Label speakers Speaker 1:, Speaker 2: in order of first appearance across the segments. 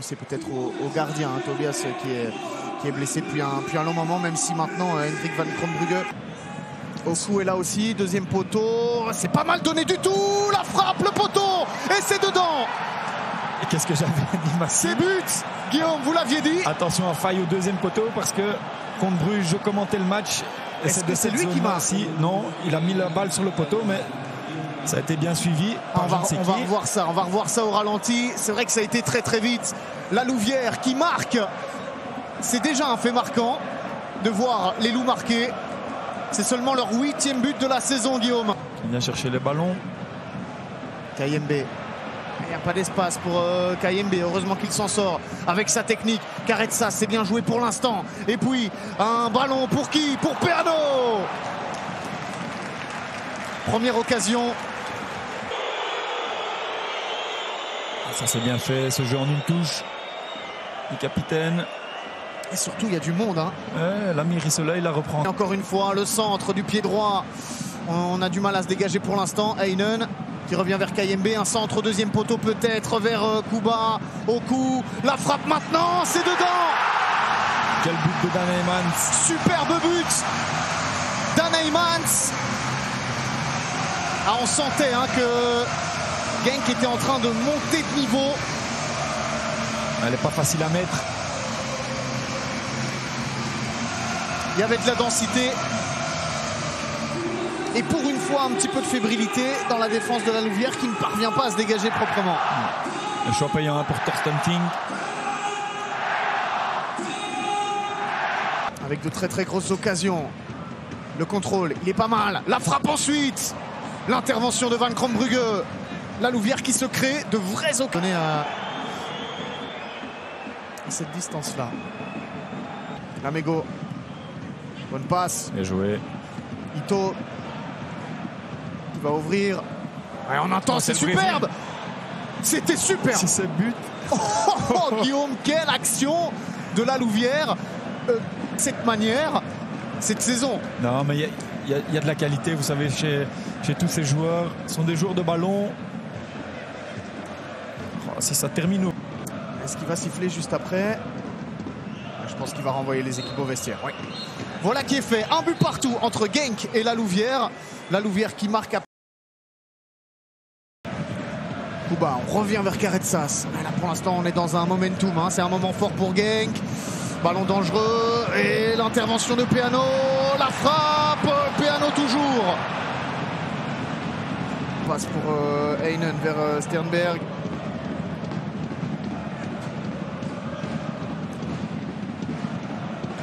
Speaker 1: C'est peut-être au gardien, hein, Tobias, qui est blessé depuis un long moment, même si maintenant Hendrik van Krombrugge au coup est là aussi. Deuxième poteau, c'est pas mal donné du tout. La frappe, le poteau, et c'est dedans.
Speaker 2: Et qu'est-ce que j'avais dit, Maxime?
Speaker 1: C'est but, Guillaume, vous l'aviez dit.
Speaker 2: Attention à faille au deuxième poteau parce que contre Bruges, je commentais le match.
Speaker 1: Est-ce que c'est lui qui marque?
Speaker 2: Non, il a mis la balle sur le poteau, mais ça a été bien suivi.
Speaker 1: On va revoir ça au ralenti. C'est vrai que ça a été très très vite. La Louvière qui marque. C'est déjà un fait marquant de voir les Loups marquer. C'est seulement leur 8e but de la saison, Guillaume.
Speaker 2: Il vient chercher le ballon.
Speaker 1: Kayembe. Il n'y a pas d'espace pour Kayembe. Heureusement qu'il s'en sort avec sa technique. Caretsas, c'est bien joué pour l'instant. Et puis, un ballon pour qui? Pour Peano. Première occasion.
Speaker 2: Ça c'est bien fait, ce jeu en une touche du capitaine.
Speaker 1: Et surtout, il y a du monde. Hein.
Speaker 2: L'ami Rissola, il la reprend.
Speaker 1: Et encore une fois, le centre du pied droit. On a du mal à se dégager pour l'instant. Einen qui revient vers Kayembe. Un centre au deuxième poteau peut-être vers Kuba. Au coup, la frappe maintenant, c'est dedans.
Speaker 2: Quel but de Dan Heymans.
Speaker 1: Superbe but. Dan Heymans. Ah, on sentait hein, que Genk était en train de monter de niveau.
Speaker 2: Elle n'est pas facile à mettre.
Speaker 1: Il y avait de la densité. Et pour une fois, un petit peu de fébrilité dans la défense de la Louvière qui ne parvient pas à se dégager proprement.
Speaker 2: Le choix payant pour Thorsten Fink.
Speaker 1: Avec de très très grosses occasions. Le contrôle, il est pas mal. La frappe ensuite. L'intervention de Van Krombrugge. La Louvière qui se crée de vraies occasions. À cette distance-là. Lamego. Bonne passe.
Speaker 2: Bien joué.
Speaker 1: Ito. Qui va ouvrir. Et on entend, c'est superbe. C'était superbe.
Speaker 2: Si c'est but.
Speaker 1: Oh, Guillaume, quelle action de la Louvière. Cette manière, cette saison.
Speaker 2: Non, mais il y a de la qualité, vous savez, chez tous ces joueurs. Ce sont des joueurs de ballon. Oh, si ça termine où?
Speaker 1: Est-ce qu'il va siffler juste après? Je pense qu'il va renvoyer les équipes au vestiaire. Oui. Voilà qui est fait. Un but partout entre Genk et la Louvière. La Louvière qui marque à... Kuba, on revient vers Caretsas. Là, pour l'instant, on est dans un momentum. Hein. C'est un moment fort pour Genk. Ballon dangereux. Et l'intervention de Peano. La frappe. Peano toujours. Passe pour Einen vers Sternberg.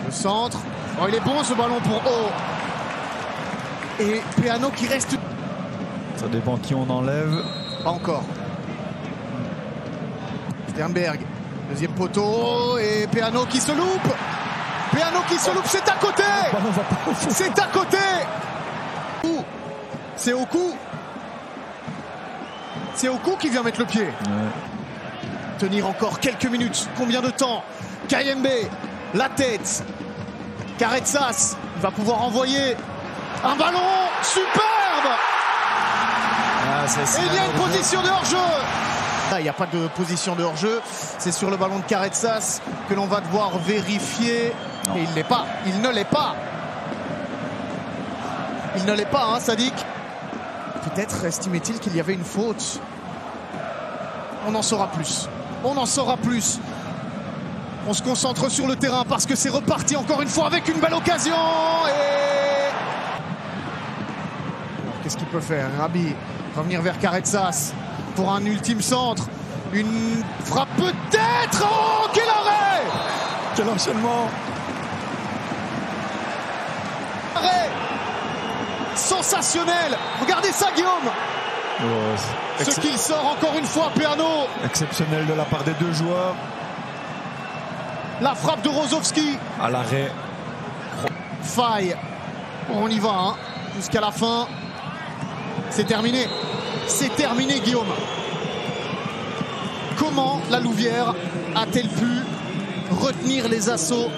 Speaker 1: Le centre. Oh, il est bon ce ballon pour O. Et Peano qui reste.
Speaker 2: Ça dépend qui on enlève.
Speaker 1: Pas encore. Sternberg. Deuxième poteau. Et Peano qui se loupe. Peano qui se loupe. C'est à côté. C'est à côté. C'est au coup. C'est au coup qui vient mettre le pied.
Speaker 2: Ouais.
Speaker 1: Tenir encore quelques minutes. Combien de temps? Kayembe. La tête. Caretsas va pouvoir envoyer un ballon superbe. Et il y a une position de hors-jeu. Il n'y a pas de position de hors-jeu. C'est sur le ballon de Caretsas que l'on va devoir vérifier. Et il ne l'est pas. Il ne l'est pas. Il ne l'est pas, hein, Sadik. Peut-être estimait-il qu'il y avait une faute. On en saura plus. On en saura plus. On se concentre sur le terrain parce que c'est reparti encore une fois avec une belle occasion. Et qu'est-ce qu'il peut faire? Rabi, revenir vers Caretsas pour un ultime centre. Une frappe peut-être. Oh, quel arrêt!
Speaker 2: Quel enchaînement!
Speaker 1: Arrêt sensationnel. Regardez ça, Guillaume.
Speaker 2: Oh,
Speaker 1: ce qu'il sort encore une fois, Peano.
Speaker 2: Exceptionnel de la part des deux joueurs.
Speaker 1: La frappe de Rozovski.
Speaker 2: À l'arrêt.
Speaker 1: Faille. On y va hein, jusqu'à la fin. C'est terminé. C'est terminé, Guillaume. Comment la Louvière a-t-elle pu retenir les assauts?